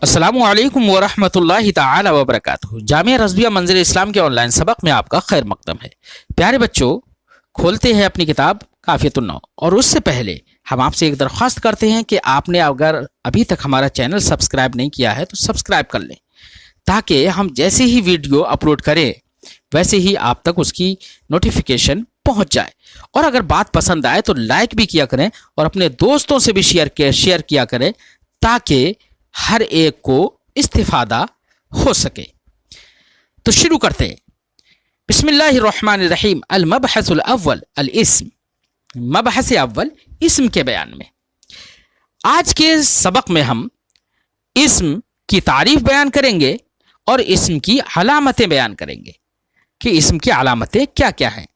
السلام علیکم ورحمۃ اللہ تعالی وبرکاتہ۔ جامعہ رضویہ منظر اسلام کے آن لائن سبق میں آپ کا خیر مقدم ہے۔ پیارے بچوں، کھولتے ہیں اپنی کتاب کافیۃ النحو، اور اس سے پہلے ہم آپ سے ایک درخواست کرتے ہیں کہ آپ نے اگر ابھی تک ہمارا چینل سبسکرائب نہیں کیا ہے تو سبسکرائب کر لیں، تاکہ ہم جیسے ہی ویڈیو اپلوڈ کریں ویسے ہی آپ تک اس کی نوٹیفیکیشن پہنچ جائے۔ اور اگر بات پسند آئے تو لائک بھی کیا کریں اور اپنے دوستوں سے بھی شیئر کیا کریں، تاکہ ہر ایک کو استفادہ ہو سکے۔ تو شروع کرتے ہیں۔ بسم اللہ الرحمن الرحیم۔ المبحث الاول الاسم۔ مبحث اول اسم کے بیان میں۔ آج کے سبق میں ہم اسم کی تعریف بیان کریں گے اور اسم کی علامتیں بیان کریں گے کہ اسم کی علامتیں کیا کیا ہیں۔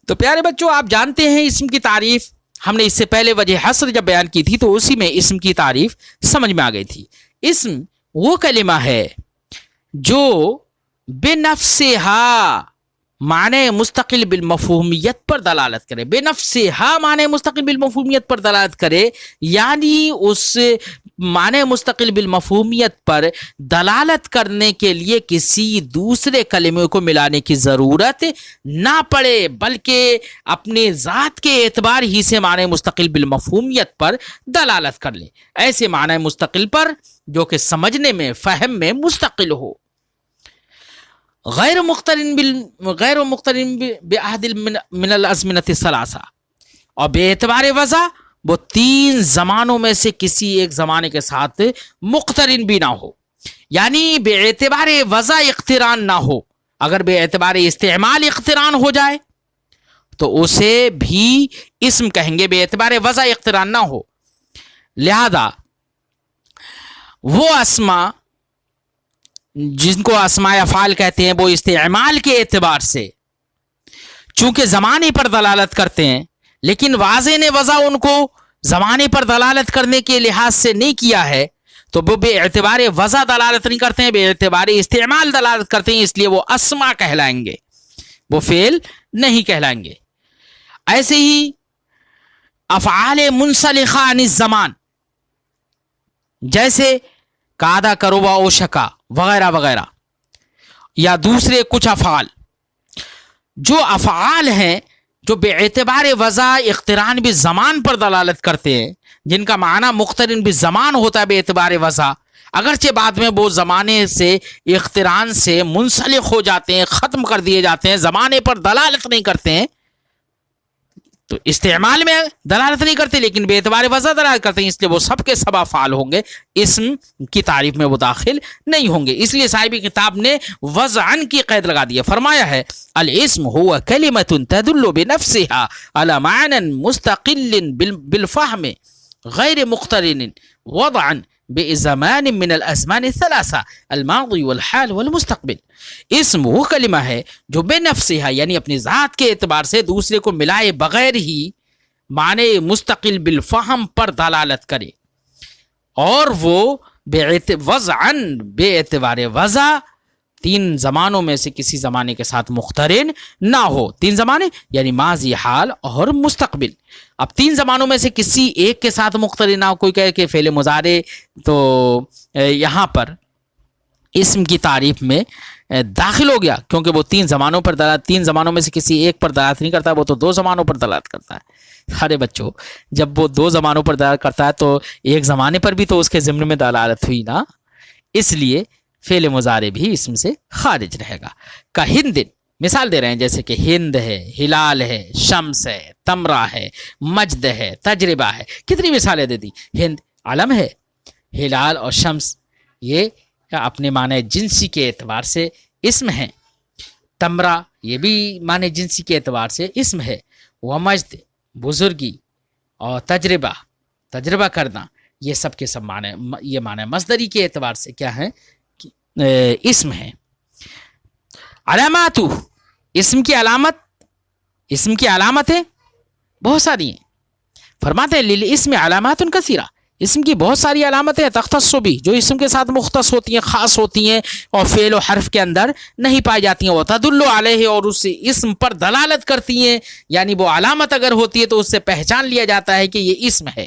تو پیارے بچوں، آپ جانتے ہیں اسم کی تعریف ہم نے اس سے پہلے وجہ حصر جب بیان کی تھی تو اسی میں اسم کی تعریف سمجھ میں آ گئی تھی۔ اسم وہ کلمہ ہے جو بے نفسہا معنی مستقل بالمفہومیت پر دلالت کرے۔ بے نفسہا معنی مستقل بالمفہومیت پر دلالت کرے، یعنی اس معنی مستقل بالمفہومیت پر دلالت کرنے کے لیے کسی دوسرے کلمے کو ملانے کی ضرورت نہ پڑے، بلکہ اپنے ذات کے اعتبار ہی سے معنی مستقل بالمفہومیت پر دلالت کر لے، ایسے معنی مستقل پر جو کہ سمجھنے میں، فہم میں مستقل ہو، غیر مقترن بعہد من الازمنۃ الثلاثہ، اور بے اعتبار وضع وہ تین زمانوں میں سے کسی ایک زمانے کے ساتھ مقترن بھی نہ ہو، یعنی بے اعتبار وضع اقتران نہ ہو۔ اگر بے اعتبار استعمال اقتران ہو جائے تو اسے بھی اسم کہیں گے، بے اعتبار وضع اقتران نہ ہو۔ لہذا وہ اسما جن کو اسماء افعال کہتے ہیں، وہ استعمال کے اعتبار سے چونکہ زمانے پر دلالت کرتے ہیں، لیکن واضح نے وضع ان کو زمانے پر دلالت کرنے کے لحاظ سے نہیں کیا ہے، تو وہ بے اعتبار وضع دلالت نہیں کرتے ہیں، بے اعتبار استعمال دلالت کرتے ہیں، اس لیے وہ اسما کہلائیں گے، وہ فعل نہیں کہلائیں گے۔ ایسے ہی افعال منسلخہ عن الزمان، جیسے کادا، کروبا، او شکا وغیرہ وغیرہ، یا دوسرے کچھ افعال، جو افعال ہیں جو بے اعتبار وضع اقتران بالزمان پر دلالت کرتے ہیں، جن کا معنی مقترن بالزمان ہوتا ہے بے اعتبار وضع، اگرچہ بعد میں وہ زمانے سے اقتران سے منسلخ ہو جاتے ہیں، ختم کر دیے جاتے ہیں، زمانے پر دلالت نہیں کرتے ہیں، تو استعمال میں دلالت نہیں کرتے لیکن بے اعتبار وضع دلالت کرتے ہیں، اس لیے وہ سب کے سب افعال ہوں گے، اسم کی تعریف میں وہ داخل نہیں ہوں گے۔ اس لیے صاحب کتاب نے وضعن کی قید لگا دی ہے، فرمایا ہے الاسم هو کلمۃ تدل بنفسها على معنى مستقل بالفهم غیر مقترن وضعا بزمان من الازمان الثلاثہ الماضی والحال والمستقبل۔ اسم وہ کلمہ ہے جو بے نفسہا یعنی اپنی ذات کے اعتبار سے دوسرے کو ملائے بغیر ہی معنی مستقل بالفہم پر دلالت کرے، اور وہ وضعاً بے اعتبار وضع تین زمانوں میں سے کسی زمانے کے ساتھ مقترن نہ ہو۔ تین زمانے یعنی ماضی، حال اور مستقبل۔ اب تین زمانوں میں سے کسی ایک کے ساتھ مقترن نہ ہو، کوئی کہے کہ فعل مضارع، تو یہاں پر اسم کی تعریف میں داخل ہو گیا، کیونکہ وہ تین زمانوں میں سے کسی ایک پر دلالت نہیں کرتا، وہ تو دو زمانوں پر دلالت کرتا ہے۔ ارے بچوں، جب وہ دو زمانوں پر دلالت کرتا ہے تو ایک زمانے پر بھی تو اس کے ضمن میں دلالت ہوئی نا، اس لیے فعل مضارع بھی اسم سے خارج رہے گا۔ کا ہند، مثال دے رہے ہیں جیسے کہ ہند ہے، ہلال ہے، شمس ہے، تمرہ ہے، مجد ہے، تجربہ ہے، کتنی مثالیں دے دی۔ ہند علم ہے، ہلال اور شمس یہ اپنے معنی جنسی کے اعتبار سے اسم ہیں، تمرہ یہ بھی معنی جنسی کے اعتبار سے اسم ہے، ومجد بزرگی، اور تجربہ کرنا، یہ سب کے سب معنی، یہ معنی مصدری کے اعتبار سے کیا ہیں، اسم ہے۔ علامات، اسم کی علامتیں بہت ساری ہیں۔ فرماتے ہیں للاسم علامات کثیرہ، اسم کی بہت ساری علامتیں تختص بھی، جو اسم کے ساتھ مختص ہوتی ہیں، خاص ہوتی ہیں، اور فعل و حرف کے اندر نہیں پائی جاتی ہیں، وتدل علیہ، اور اس اسم پر دلالت کرتی ہیں، یعنی وہ علامت اگر ہوتی ہے تو اس سے پہچان لیا جاتا ہے کہ یہ اسم ہے۔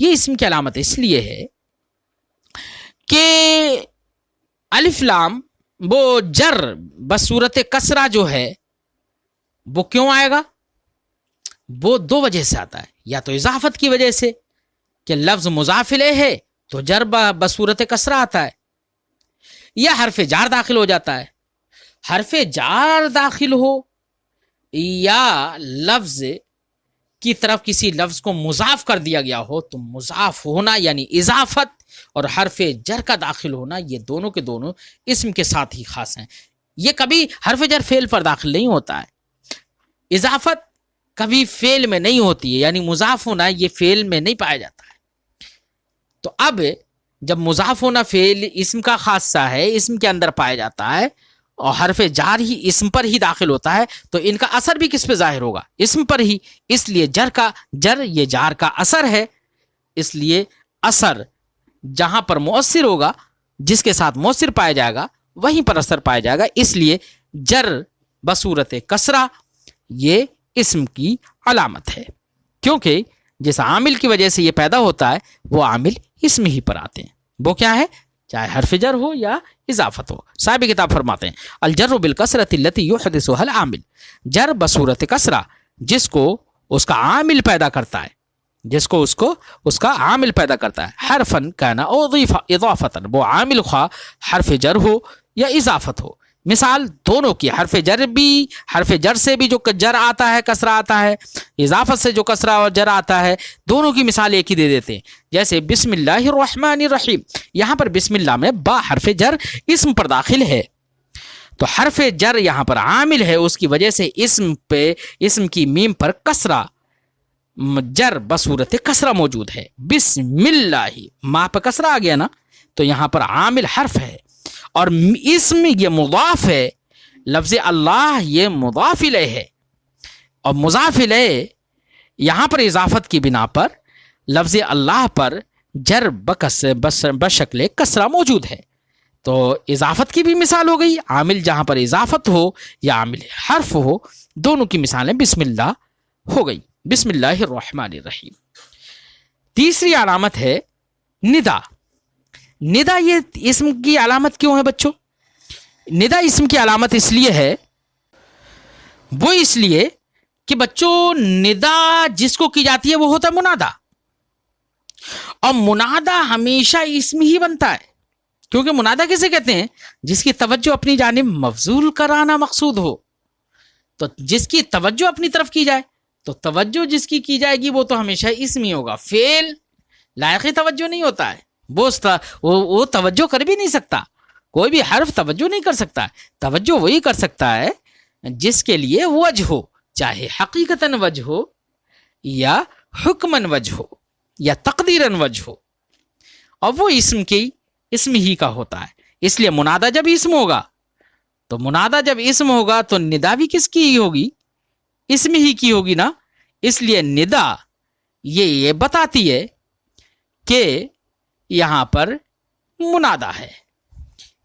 یہ اسم کی علامت اس لیے ہے کہ الف لام وہ جر بصورت کسرہ جو ہے وہ کیوں آئے گا؟ وہ دو وجہ سے آتا ہے، یا تو اضافت کی وجہ سے کہ لفظ مضاف الیہ ہے تو جر بصورت کسرہ آتا ہے، یا حرف جار داخل ہو جاتا ہے۔ حرف جار داخل ہو یا لفظ کی طرف کسی لفظ کو مضاف کر دیا گیا ہو تو مضاف ہونا یعنی اضافت اور حرف جر کا داخل ہونا یہ دونوں کے دونوں اسم کے ساتھ ہی خاص ہیں۔ یہ کبھی حرف جر فعل پر داخل نہیں ہوتا ہے، اضافت کبھی فعل میں نہیں ہوتی ہے، یعنی مضاف ہونا یہ فعل میں نہیں پایا جاتا ہے۔ تو اب جب مضاف ہونا فعل اسم کا خاصہ ہے، اسم کے اندر پایا جاتا ہے اور حرف جار ہی اسم پر ہی داخل ہوتا ہے تو ان کا اثر بھی کس پہ ظاہر ہوگا؟ اسم پر ہی۔ اس لیے جر یہ جار کا اثر ہے، اس لیے اثر جہاں پر مؤثر ہوگا، جس کے ساتھ مؤثر پایا جائے گا وہیں پر اثر پایا جائے گا، اس لیے جر بصورت کسرہ یہ اسم کی علامت ہے، کیونکہ جس عامل کی وجہ سے یہ پیدا ہوتا ہے وہ عامل اسم ہی پر آتے ہیں۔ وہ کیا ہے؟ چاہے حرف جر ہو یا اضافت ہو۔ صاحب کتاب فرماتے ہیں الجر بالکسرۃ التی یحدثها العامل، جر بصورت کسرہ جس کو اس کا عامل پیدا کرتا ہے، جس کو اس کا عامل پیدا کرتا ہے، حرفن کان او اضافتن، وہ عامل خواہ حرف جر ہو یا اضافت ہو۔ مثال دونوں کی، حرف جر سے بھی جو جر آتا ہے کسرہ آتا ہے، اضافت سے جو کسرہ اور جر آتا ہے، دونوں کی مثال ایک ہی دے دیتے ہیں۔ جیسے بسم اللہ الرحمن الرحیم، یہاں پر بسم اللہ میں با حرف جر اسم پر داخل ہے، تو حرف جر یہاں پر عامل ہے، اس کی وجہ سے اسم کی میم پر کسرہ جر بصورت کسرہ موجود ہے۔ بسم اللہ، ماں پہ کسرہ آ گیا نا، تو یہاں پر عامل حرف ہے اور اسم یہ مضاف ہے، لفظ اللہ یہ مضاف الیہ ہے، اور مضاف الیہ یہاں پر اضافت کی بنا پر لفظ اللہ پر جر بشکل کسرہ موجود ہے، تو اضافت کی بھی مثال ہو گئی، عامل جہاں پر اضافت ہو یا عامل حرف ہو، دونوں کی مثالیں بسم اللہ ہو گئی۔ بسم اللہ الرحمن الرحیم۔ تیسری علامت ہے ندا۔ ندا یہ اسم کی علامت کیوں ہے بچوں؟ ندا اسم کی علامت اس لیے ہے، وہ اس لیے کہ بچوں ندا جس کو کی جاتی ہے وہ ہوتا ہے منادا، اور منادا ہمیشہ اسم ہی بنتا ہے، کیونکہ منادا کسے کہتے ہیں؟ جس کی توجہ اپنی جانب مبذول کرانا مقصود ہو، تو جس کی توجہ اپنی طرف کی جائے تو توجہ جس کی جائے گی وہ تو ہمیشہ اسم ہی ہوگا، فعل لائق توجہ نہیں ہوتا ہے، وہ توجہ کر بھی نہیں سکتا، کوئی بھی حرف توجہ نہیں کر سکتا، توجہ وہی کر سکتا ہے جس کے لیے وجہ ہو، چاہے حقیقتاً وجہ ہو یا حکماً وجہ ہو یا تقدیراً وجہ ہو، اور وہ اسم ہی کا ہوتا ہے۔ اس لیے منادا جب اسم ہوگا تو ندا بھی کس کی ہی ہوگی؟ اسم ہی کی ہوگی نا۔ اس لیے ندا یہ بتاتی ہے کہ یہاں پر منادا ہے،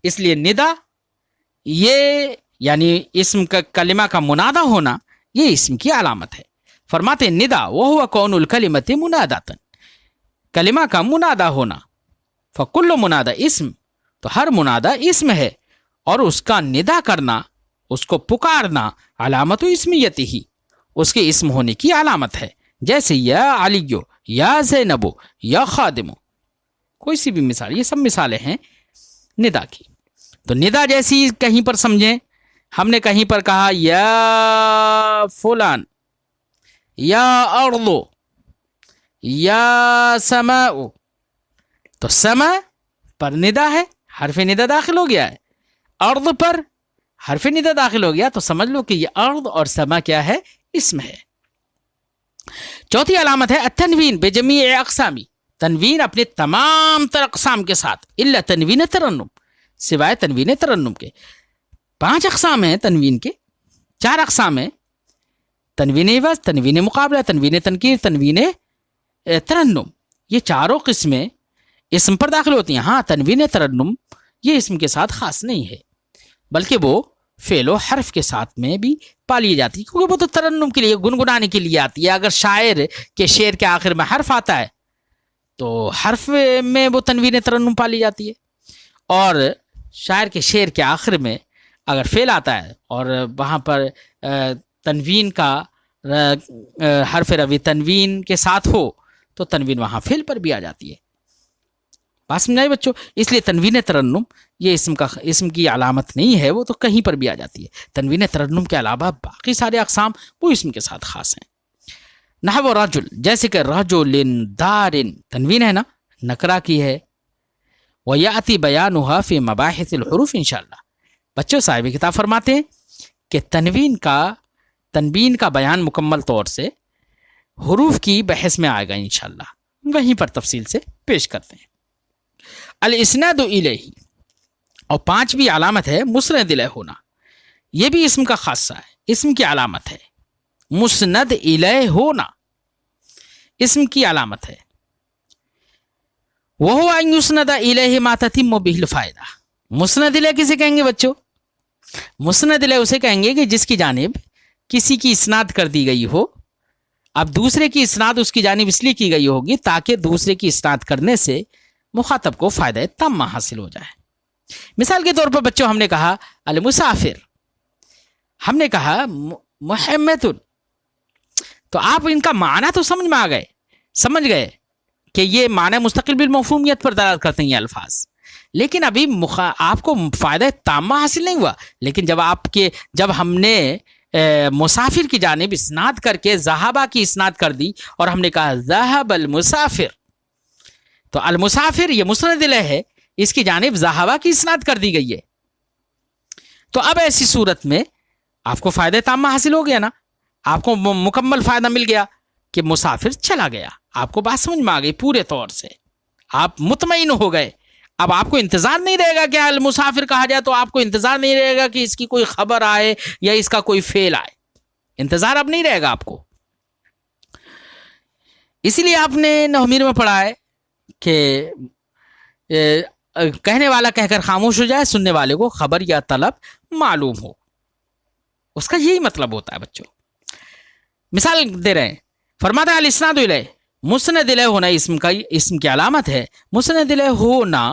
اس لیے ندا یہ یعنی اسم کا کلمہ کا منادا ہونا یہ اسم کی علامت ہے۔ فرماتے ہیں ندا وہو کون الکلمۃ مناداتن، کلمہ کا منادا ہونا، فکل منادا اسم، تو ہر منادا اسم ہے، اور اس کا ندا کرنا، اس کو پکارنا، علامت اسمیت ہی، اس کے اسم ہونے کی علامت ہے۔ جیسے یا علیو، یا زینبو، یا خادمو، کوئی سی بھی مثال، یہ سب مثالیں ہیں ندا کی۔ تو ندا جیسی کہیں پر سمجھیں، ہم نے کہیں پر کہا یا فلان، یا ارضو، یا سماء، تو سما پر ندا ہے، حرف ندا داخل ہو گیا ہے، ارض پر حرف ندا داخل ہو گیا، تو سمجھ لو کہ یہ ارض اور سما کیا ہے؟ اسم ہے۔ چوتھی علامت ہے التنوین بجمیع اقسامی، تنوین اپنے تمام تر اقسام کے ساتھ، الا تنوین ترنم، سوائے تنوین ترنم کے۔ 5 اقسام ہیں تنوین کے، 4 اقسام ہیں، تنوین عوض، تنوین مقابلہ، تنوین تنکیر، تنوین ترنم، یہ چاروں قسمیں اسم پر داخل ہوتی ہیں۔ ہاں تنوین ترنم یہ اسم کے ساتھ خاص نہیں ہے، بلکہ وہ فعل و حرف کے ساتھ میں بھی پالی جاتی ہے، کیونکہ وہ تو ترنم کے لیے، گنگنانے کے لیے آتی ہے۔ اگر شاعر کے شعر کے آخر میں حرف آتا ہے تو حرف میں وہ تنوین ترنم پالی جاتی ہے، اور شاعر کے شعر کے آخر میں اگر فعل آتا ہے اور وہاں پر تنوین کا حرف روی تنوین کے ساتھ ہو تو تنوین وہاں فعل پر بھی آ جاتی ہے. بات سمجھائے بچوں؟ اس لیے تنوین ترنم یہ اسم کی علامت نہیں ہے، وہ تو کہیں پر بھی آ جاتی ہے. تنوین ترنم کے علاوہ باقی سارے اقسام وہ اسم کے ساتھ خاص ہیں. نحو رجل، جیسے کہ رجل دار، تنوین ہے نا، نکرہ کی ہے. وَيَأْتِي بَيَانُهَا فِي مَبَاحِثِ الْحُرُوفِ انشاءاللہ. بچوں صاحب کتاب فرماتے ہیں کہ تنوین کا بیان مکمل طور سے حروف کی بحث میں آئے گا انشاءاللہ، وہیں پر تفصیل سے پیش کرتے ہیں. الاسناد الیہ، اور پانچویں علامت ہے مسند الیہ ہونا. یہ بھی اسم کا خاصہ ہے، اسم کی علامت ہے. مسند الیہ ہونا اسم کی علامت ہے. وَهُوَ أَن يُسْنَدَ إِلَيْهِ مَا تَتِمُّ بِهِ الْفَائِدَةُ. مسند الیہ کسے کہیں گے بچوں؟ مسند الیہ اسے کہیں گے کہ جس کی جانب کسی کی اسناد کر دی گئی ہو. اب دوسرے کی اسناد اس کی جانب اس لیے کی گئی ہوگی تاکہ دوسرے کی اسناد کرنے سے مخاطب کو فائدہ تامہ حاصل ہو جائے. مثال کے طور پر بچوں ہم نے کہا المسافر، ہم نے کہا محمد، تو آپ ان کا معنی تو سمجھ گئے کہ یہ معنی مستقل بالمفہومیت پر دلالت کرتے ہیں یہ الفاظ، لیکن ابھی آپ کو فائدہ تامہ حاصل نہیں ہوا. لیکن جب ہم نے مسافر کی جانب اسناد کر کے ذہبہ کی اسناد کر دی اور ہم نے کہا ذہب المسافر، تو المسافر یہ مسند الیہ ہے، اس کی جانب ذہبہ کی اسناد کر دی گئی ہے. تو اب ایسی صورت میں آپ کو فائدہ تامہ حاصل ہو گیا نا، آپ کو مکمل فائدہ مل گیا کہ مسافر چلا گیا. آپ کو بات سمجھ میں آ گئی پورے طور سے، آپ مطمئن ہو گئے. اب آپ کو انتظار نہیں رہے گا کہ المسافر کہا جائے تو آپ کو انتظار نہیں رہے گا کہ اس کی کوئی خبر آئے یا اس کا کوئی فعل آئے. انتظار اب نہیں رہے گا آپ کو. اسی لیے آپ نے نحویر میں پڑھا ہے کہ کہنے والا کہہ کر خاموش ہو جائے، سننے والے کو خبر یا طلب معلوم ہو. اس کا یہی مطلب ہوتا ہے بچوں. مثال دے رہے ہیں، فرماتا ہے الاسناد الیہ، مسند الیہ ہونا اسم کی علامت ہے. مسند الیہ ہونا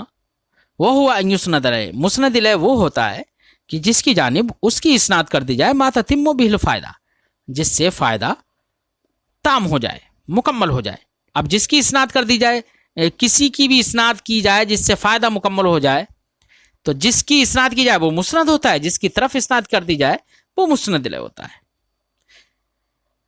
وہ ہوا ان یسند الیہ، مسند الیہ وہ ہوتا ہے کہ جس کی جانب اس کی اسناد کر دی جائے ما تتم بہ الفائدہ، جس سے فائدہ تام ہو جائے، مکمل ہو جائے. اب جس کی اسناد کر دی جائے، کسی کی بھی اسناد کی جائے جس سے فائدہ مکمل ہو جائے، تو جس کی اسناد کی جائے وہ مسند ہوتا ہے، جس کی طرف اسناد کر دی جائے وہ مسند الیہ ہوتا ہے.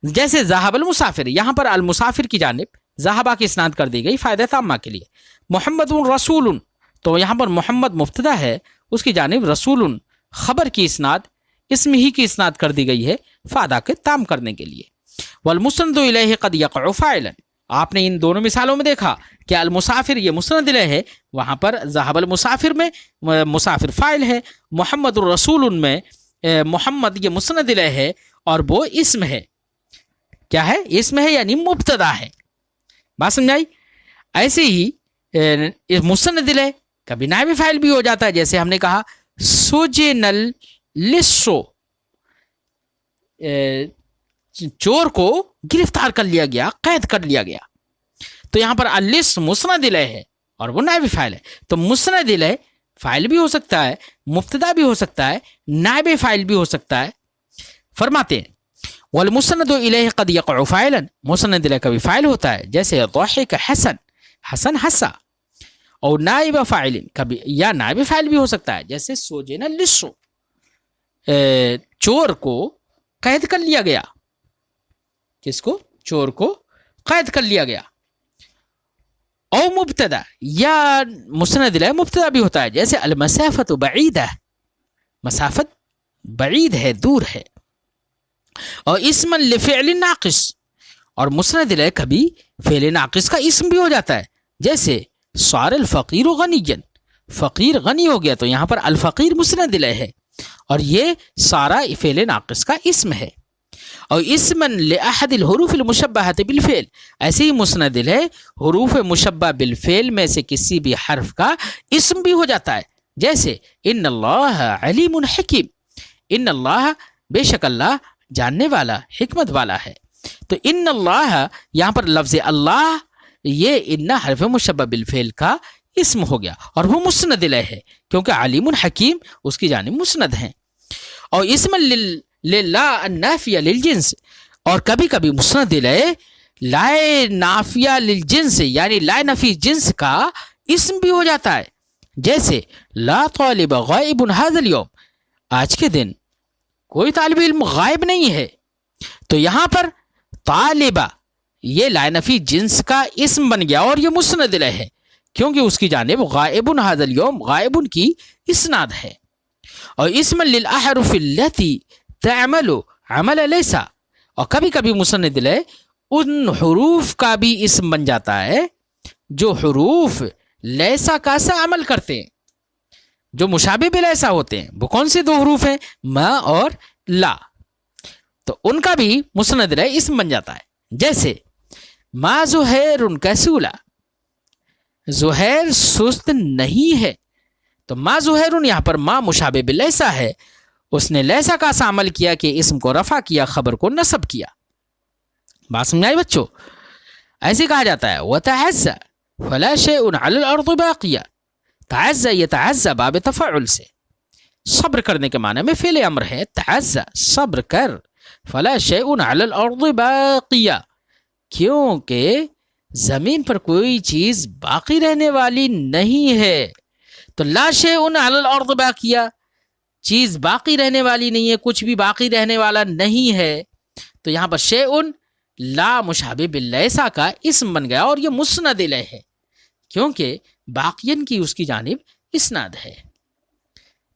جیسے ذہب المسافر، یہاں پر المسافر کی جانب ذہبہ کی اسناد کر دی گئی فائدہ تامہ کے لیے. محمد رسول، تو یہاں پر محمد مبتدا ہے، اس کی جانب رسول خبر کی اسناد اسم ہی کی اسناد کر دی گئی ہے فائدہ کے تام کرنے کے لیے. والمسند الیہ قد یقع فاعلا، آپ نے ان دونوں مثالوں میں دیکھا کہ المسافر یہ مسند الیہ ہے، وہاں پر ذہب المسافر میں مسافر فاعل ہے، محمد الرسول میں محمد یہ مسند الیہ ہے اور وہ اسم ہے. کیا ہے؟ اسم ہے، یعنی مبتدا ہے. بات سمجھائی؟ ایسے ہی مسند الیہ کبھی نائب فاعل بھی ہو جاتا ہے، جیسے ہم نے کہا سجن اللص، چور کو گرفتار کر لیا گیا، قید کر لیا گیا. تو یہاں پر اللص مسند الیہ ہے اور وہ نائب فاعل ہے. تو مسند الیہ فاعل بھی ہو سکتا ہے، مبتدا بھی ہو سکتا ہے، نائب فاعل بھی ہو سکتا ہے. فرماتے ہیں والمسند الیہ قد یقع فاعلا، مسند الیہ کا بھی فاعل ہوتا ہے، جیسے ضحک حسن، حسن ہنسا. اور نائب فاعل کبھی یا نائب فاعل بھی ہو سکتا ہے، جیسے سجن اللص، چور کو قید کر لیا گیا. کس کو؟ چور کو قید کر لیا گیا. او مبتدا، یا مسند الیہ مبتدا بھی ہوتا ہے، جیسے المسافت بعیدہ، مسافت بعید ہے، دور ہے. اور اسم لفعل ناقص، اور مسند الیہ کبھی فعل ناقص کا اسم بھی ہو جاتا ہے، جیسے صار الفقیر غنیا، فقیر غنی ہو گیا، تو یہاں پر الفقیر مسند الیہ ہے اور یہ سارا فعل ناقص کا اسم ہے. اور اسم لأحد الحروف المشبہۃ بالفعل، ایسے ہی مسند الیہ حروف مشبہ بالفعل میں سے کسی بھی حرف کا اسم بھی ہو جاتا ہے، جیسے ان اللہ علیم حکیم، ان اللہ بے شک اللہ جاننے والا، حکمت والا ہے. تو ان اللہ یہاں پر لفظ اللہ یہ ان حرف مشبہ بالفعل کا اسم ہو گیا اور وہ مسند الیہ ہے کیونکہ علیم حکیم اس کی جانب مسند ہیں. اور اسم للہ النافیہ للجنس، اور کبھی کبھی مسند الیہ لائے نافیہ للجنس یعنی لائے نفی جنس کا اسم بھی ہو جاتا ہے. جیسے لا طالب غائب ھذا اليوم، آج کے دن کوئی طالب علم غائب نہیں ہے. تو یہاں پر طالبہ یہ لائے نفی جنس کا اسم بن گیا اور یہ مسند الیہ ہے کیونکہ اس کی جانب غائب ھذا اليوم غائب کی اسناد ہے. اور اسم للاحرف التي تعمل عمل لیس، اور کبھی کبھی مسند الیہ ان حروف کا بھی اسم بن جاتا ہے جو حروف لیسا کا سا عمل کرتے ہیں، جو مشابہ بلیسا ہوتے ہیں. وہ کون سے دو حروف ہیں؟ ما اور لا. تو ان کا بھی مسند الیہ اسم بن جاتا ہے. جیسے ما زہیر کسولا، زہیر سست نہیں ہے. تو ما زہیر یہاں پر ما مشابہ بلیسا ہے، اس نے لیسا کا سا عمل کیا کہ اسم کو رفع کیا، خبر کو نصب کیا. بات سمجھائی بچوں؟ ایسے کہا جاتا ہے وتعزى فلا شيء على الارض باقيا. تعزى يتعزى باب تفعل سے صبر کرنے کے معنی میں فعل امر ہے. تعزى صبر کر، فلا شيء على الارض باقيا کیونکہ زمین پر کوئی چیز باقی رہنے والی نہیں ہے. تو لا شيء على الارض باقيا، چیز باقی رہنے والی نہیں ہے، کچھ بھی باقی رہنے والا نہیں ہے. تو یہاں پر شیء لا مشابہ باللیسا کا اسم بن گیا اور یہ مسند الیہ ہے کیونکہ باقین کی اس کی جانب اسناد ہے.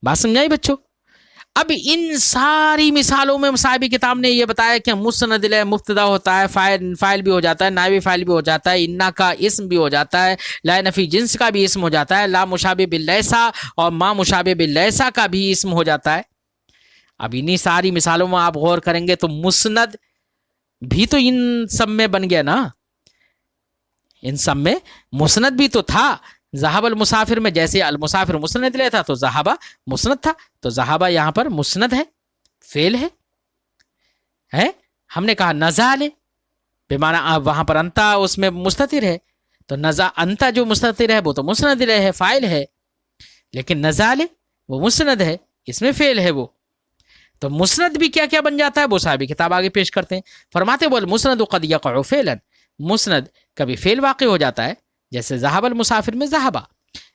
بات سمجھائی بچوں؟ اب ان ساری مثالوں میں صاحب کتاب نے یہ بتایا کہ مسند الیہ مبتدا ہوتا ہے، فاعل بھی ہو جاتا ہے، نائب فاعل بھی ہو جاتا ہے، انا کا اسم بھی ہو جاتا ہے، لا نفی جنس کا بھی اسم ہو جاتا ہے، لا مشابہ باللیسا اور ما مشابہ باللیسا کا بھی اسم ہو جاتا ہے. اب انہی ساری مثالوں میں آپ غور کریں گے تو مسند بھی تو ان سب میں بن گیا نا. ان سب میں مسند بھی تو تھا. ذہب المسافر میں جیسے المسافر مسند الیہ تھا تو ذہبہ مسند تھا. تو ذہبہ یہاں پر مسند ہے، فعل ہے. ہم نے کہا نزال بمعنی وہاں پر انتا اس میں مستتر ہے، تو انتا جو مستتر ہے وہ تو مسند الیہ ہے، فاعل ہے. لیکن نزال وہ مسند ہے، اس میں فعل ہے وہ. تو مسند بھی کیا کیا بن جاتا ہے وہ صاحب کتاب آگے پیش کرتے ہیں. فرماتے بول مسند قد یقع فعلا، مسند کبھی فعل واقع ہو جاتا ہے جیسے ذہب المسافر میں ذہبہ،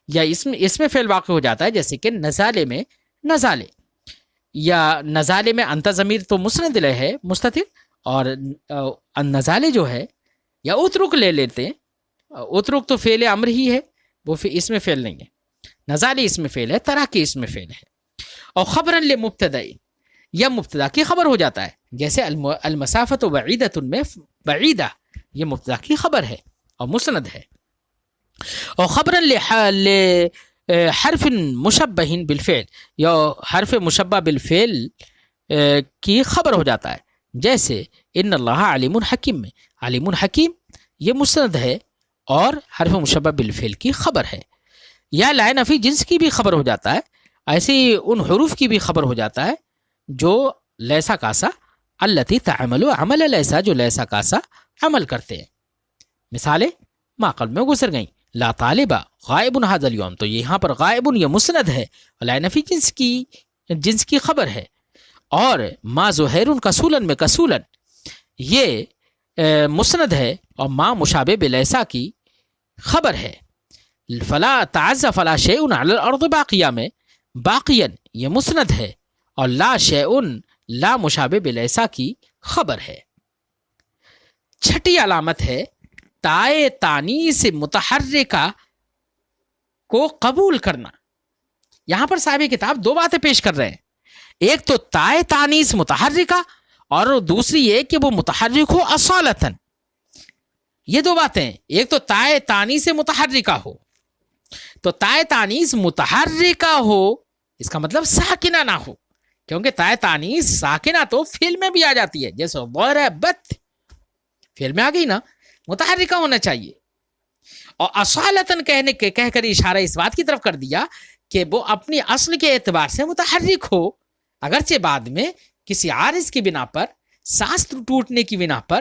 یا اس میں فعل واقع ہو جاتا ہے جیسے کہ نزالے میں نزالے، یا نزالے میں انت ضمیر تو مسند الیہ ہے مستتر، اور نزالے جو ہے یا اترک لے لیتے ہیں. اترک تو فعل امر ہی ہے، وہ اس میں فعل نہیں ہے. نزالے اس میں فعل ہے، تراکی اس میں فعل ہے. اور خبرا لمبتدا، یا مبتدا کی خبر ہو جاتا ہے جیسے المسافت بعیدۃ میں بعیدہ، یہ مبتدا کی خبر ہے اور مسند ہے. اور خبرا حرف مشبہ بالفعل، یا حرف مشبہ بالفعل کی خبر ہو جاتا ہے جیسے ان اللہ علیم حکیم میں علیم حکیم، یہ مسند ہے اور حرف مشبہ بالفعل کی خبر ہے. یا لا نفی جنس کی بھی خبر ہو جاتا ہے، ایسے ہی ان حروف کی بھی خبر ہو جاتا ہے جو لیسا کاسا التی تعمل عمل لیسا، جو لیسا کاسا عمل کرتے ہیں. مثالیں معقل میں گزر گئیں. لا طالبہ غائب ھذا اليوم، تو یہاں پر غائب یہ مسند ہے، لا نفی جنس کی خبر ہے. اور ما زہیر کسولن میں کسولن یہ مسند ہے اور ما مشابہ بلیسا کی خبر ہے. فلا تعزى فلا شيء على الارض باقیہ میں باقین یہ مسند ہے اور لا شیء لا مشابہ بلیسا کی خبر ہے. چھٹی علامت ہے تائے تانیث متحرکہ کو قبول کرنا. یہاں پر صاحب کتاب دو باتیں پیش کر رہے ہیں، ایک تو تائے تانیث متحرکہ اور دوسری یہ کہ وہ متحرک ہو اصالتاً. یہ دو باتیں، ایک تو تائے تانیث متحرکہ ہو، تو تائے تانیث متحرکہ ہو اس کا مطلب ساکنہ نہ ہو، کیونکہ تائے تانیث ساکنہ تو فعل میں بھی آ جاتی ہے، جیسے ضربت فعل میں آ گئی نا، متحرکہ ہونا چاہیے. اور اصالتاً کہہ کر اشارہ اس بات کی طرف کر دیا کہ وہ اپنی اصل کے اعتبار سے متحرک ہو، اگرچہ بعد میں کسی عارض کی بنا پر، سانس ٹوٹنے کی بنا پر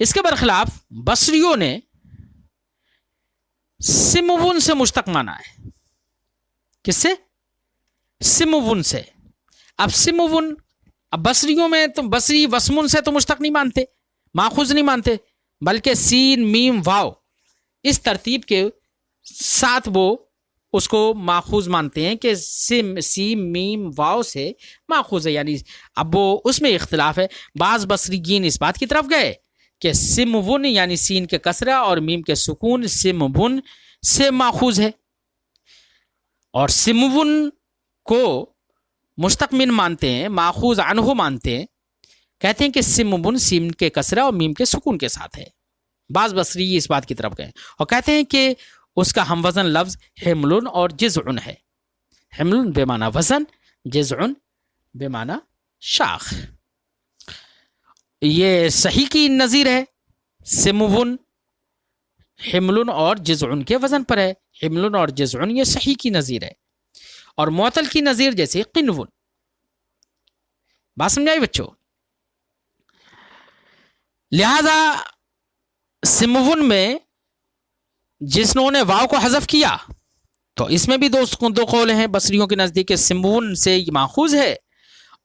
اس کے برخلاف بصریوں نے سمون سے مشتق مانا ہے. کس سے؟ سمون سے. اب سمون، اب بصریوں میں تو بصری وسمون سے تو مشتق نہیں مانتے، ماخوذ نہیں مانتے، بلکہ سین میم واو اس ترتیب کے ساتھ وہ اس کو ماخوذ مانتے ہیں کہ سیم میم واو سے ماخوذ ہے. یعنی اب وہ اس میں اختلاف ہے. بعض بصریین اس بات کی طرف گئے کہ سمون یعنی سین کے کسرہ اور میم کے سکون سمون سے ماخوذ ہے، اور سمون کو مشتق من مانتے ہیں، ماخوذ عنہ مانتے ہیں، کہتے ہیں کہ سمون سین کے کسرہ اور میم کے سکون کے ساتھ ہے. بعض بصری اس بات کی طرف گئے اور کہتے ہیں کہ اس کا ہم وزن لفظ حملن اور جزعن ہے. حملن بے معنی وزن، جزعن بے معنی شاخ. یہ صحیح کی نظیر ہے. سمون حملن اور جزعن کے وزن پر ہے. حملن اور جزعن یہ صحیح کی نظیر ہے. اور معطل کی نظیر جیسے قنون. بات سمجھائی بچوں؟ لہذا سمون میں جنہوں نے واو کو حذف کیا تو اس میں بھی دو قول ہیں بصریوں کے نزدیک کہ سمون سے یہ ماخوذ ہے،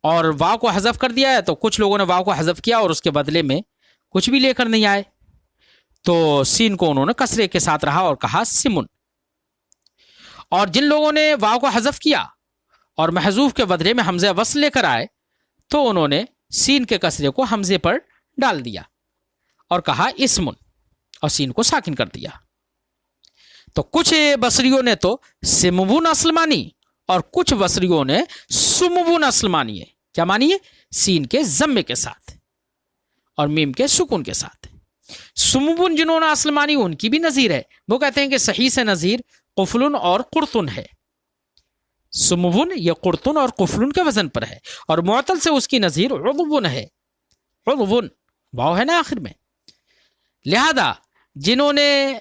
اور واو کو حذف کر دیا ہے. تو کچھ لوگوں نے واو کو حذف کیا اور اس کے بدلے میں کچھ بھی لے کر نہیں آئے، تو سین کو انہوں نے کسرے کے ساتھ رہا اور کہا سمون. اور جن لوگوں نے واو کو حذف کیا اور محذوف کے بدلے میں حمزہ وصل لے کر آئے تو انہوں نے سین کے کسرے کو حمزے پر ڈال دیا اور کہا اسمن، اور سین کو ساکن کر دیا. تو کچھ بصریوں نے تو سمون اصل مانی اور کچھ بصریوں نے سمون اصل مانی ہے. کیا مانی ہے؟ سین کے ضمے کے ساتھ اور میم کے سکون کے ساتھ. سمون جنہوں نے اصل مانی ان کی بھی نظیر ہے. وہ کہتے ہیں کہ صحیح سے نظیر قفلن اور قرطن ہے. سمون یہ قرطن اور قفلن کے وزن پر ہے، اور معطل سے اس کی نظیر عضون ہے. عضون واو ہے نا آخر میں. لہذا جنہوں نے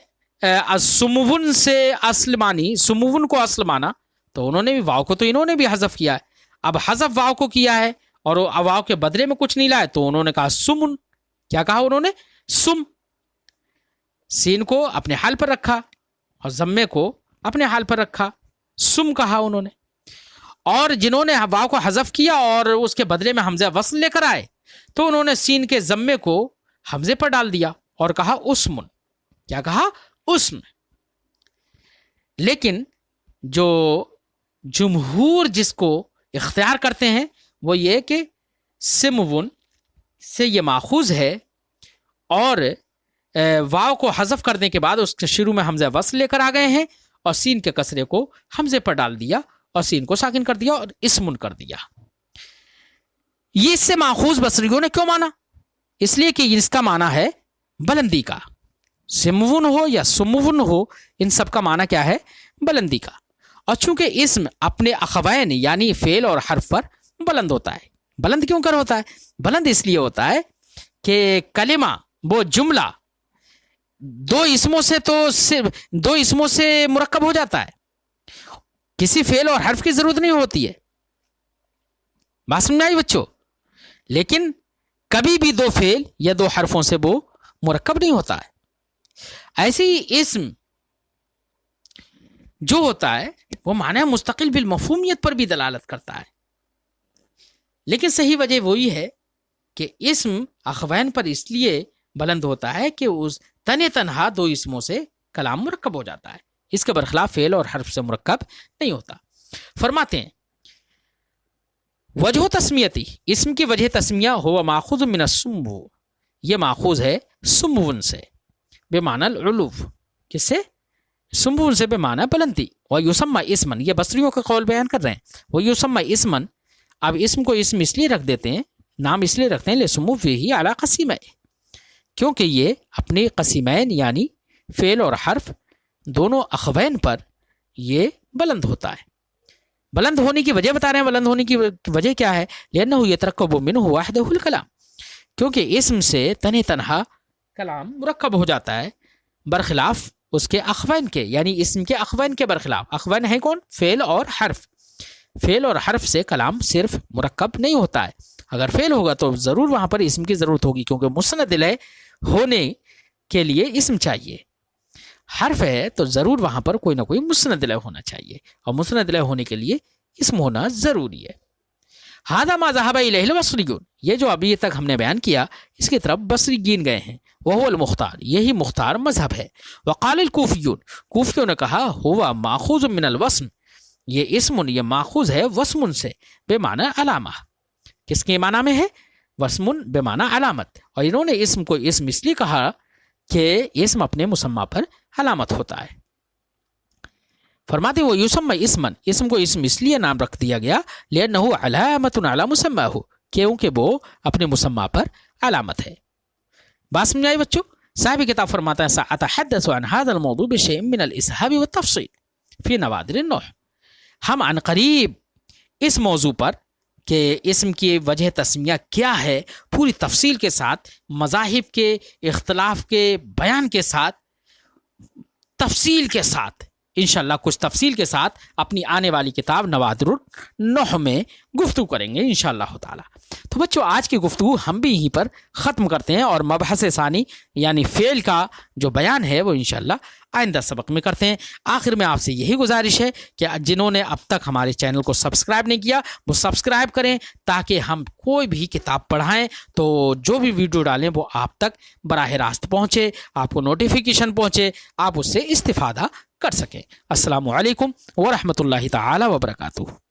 سمون سے اصل مانی، سمون کو اصل مانا، تو انہوں نے بھی واو کو تو انہوں نے بھی حذف کیا ہے. اب حذف واو کو کیا ہے اور واو کے بدلے میں کچھ نہیں لائے تو انہوں نے کہا سمن. کیا کہا انہوں نے؟ سم. سین کو اپنے حال پر رکھا اور ضمے کو اپنے حال پر رکھا، سم کہا انہوں نے. اور جنہوں نے واو کو حذف کیا اور اس کے بدلے میں حمزہ وصل لے کر آئے تو انہوں نے سین کے ضمے کو حمزے پر ڈال دیا اور کہا اسمن. کیا کہا؟ اسم. لیکن جو جمہور جس کو اختیار کرتے ہیں وہ یہ کہ سمون سے یہ ماخوذ ہے، اور واو کو حذف کرنے کے بعد اس کے شروع میں حمزہ وصل لے کر آ گئے ہیں اور سین کے کسرے کو حمزے پر ڈال دیا اور سین کو ساکن کر دیا اور اسمن کر دیا. یہ اس سے ماخوذ بصریوں نے کیوں مانا؟ اس لیے کہ اس کا معنی ہے بلندی کا. سمون ہو یا سمون ہو، ان سب کا معنی کیا ہے؟ بلندی کا. اور چونکہ اسم اپنے اخوین یعنی فعل اور حرف پر بلند ہوتا ہے. بلند کیوں کر ہوتا ہے؟ بلند اس لیے ہوتا ہے کہ کلمہ، وہ جملہ دو اسموں سے مرکب ہو جاتا ہے. کسی فعل اور حرف کی ضرورت نہیں ہوتی ہے. بات سمجھ آئی بچوں؟ لیکن کبھی بھی دو فعل یا دو حرفوں سے وہ مرکب نہیں ہوتا ہے. ایسے ہی اسم جو ہوتا ہے وہ معنی مستقل بالمفہومیت پر بھی دلالت کرتا ہے. لیکن صحیح وجہ وہی ہے کہ اسم اخوین پر اس لیے بلند ہوتا ہے کہ اس تنہا دو اسموں سے کلام مرکب ہو جاتا ہے. اس کے برخلاف فعل اور حرف سے مرکب نہیں ہوتا. فرماتے ہیں وجہ تسمیتی، اسم کی وجہ تسمیہ ہوا ماخوذ من السمو، یہ ماخوذ ہے سمون سے، بے معنی العلو. کس سے؟ سمون سے بے معنی بلندی. ویسمى اسمن، یہ بصریوں کا قول بیان کر رہے ہیں. ویسمى اسمن، اب اسم کو اسم اس لیے رکھ دیتے ہیں، نام اس لیے رکھتے ہیں لسمو فیہ علی قسیمین، کیونکہ یہ اپنے قسیمین یعنی فعل اور حرف دونوں اخوین پر یہ بلند ہوتا ہے. بلند ہونے کی وجہ بتا رہے ہیں. بلند ہونے کی وجہ کیا ہے؟ لأنہ یترکب منہ وحدہ الکلام، کیونکہ اسم سے تنہا کلام مرکب ہو جاتا ہے برخلاف اس کے اخوین کے، یعنی اسم کے اخوین کے برخلاف. اخوین ہیں کون؟ فعل اور حرف. فعل اور حرف سے کلام صرف مرکب نہیں ہوتا ہے. اگر فعل ہوگا تو ضرور وہاں پر اسم کی ضرورت ہوگی، کیونکہ مسند الیہ ہونے کے لیے اسم چاہیے. حرف ہے تو ضرور وہاں پر کوئی نہ کوئی مسند الیہ ہونا چاہیے, اور مسند الیہ ہونے کے لیے اسم ہونا ضروری ہے. ھذا ما ذهب الیہ البصریون, یہ جو ابھی تک ہم نے بیان کیا اس کی طرف بصریین گئے ہیں. وہو المختار, یہی مختار مذہب ہے. وقال الکوفیون, کوفیوں نے کہا ہوا ماخوذ من الوسم, یہ اسم یہ ماخوذ ہے وسم سے بے معنی علامہ. کس کے معنی میں ہے؟ وسم بے معنی علامت. اور انہوں نے اسم کو اسم اس لیے کہا کہ اسم اپنے مسمى پر علامت ہوتا ہے. فرماتے وہ یسمى اسما, اسم کو اسم اس لیے نام رکھ دیا گیا لأنه علامة على مسماه, کیونکہ وہ اپنے مسمى پر علامت ہے. بات سمجھ آئی بچوں؟ صاحب کتاب فرماتا ہے سأتحدث عن هذا الموضوع بشيء من الإسهاب والتفصيل في نوادر النحو. ہم عن قریب اس موضوع پر کہ اسم کی وجہ تسمیہ کیا ہے پوری تفصیل کے ساتھ, مذاہب کے اختلاف کے بیان کے ساتھ, تفصیل کے ساتھ انشاءاللہ کچھ تفصیل کے ساتھ اپنی آنے والی کتاب نوادر النحو میں گفتگو کریں گے انشاءاللہ تعالی. تو بچوں آج کی گفتگو ہم بھی یہیں پر ختم کرتے ہیں, اور مبحث ثانی یعنی فعل کا جو بیان ہے وہ انشاءاللہ آئندہ سبق میں کرتے ہیں. آخر میں آپ سے یہی گزارش ہے کہ جنہوں نے اب تک ہمارے چینل کو سبسکرائب نہیں کیا وہ سبسکرائب کریں, تاکہ ہم کوئی بھی کتاب پڑھائیں تو جو بھی ویڈیو ڈالیں وہ آپ تک براہ راست پہنچے, آپ کو نوٹیفیکیشن پہنچے, آپ اس سے استفادہ کر سکیں. السلام علیکم ورحمۃ اللہ تعالی وبرکاتہ.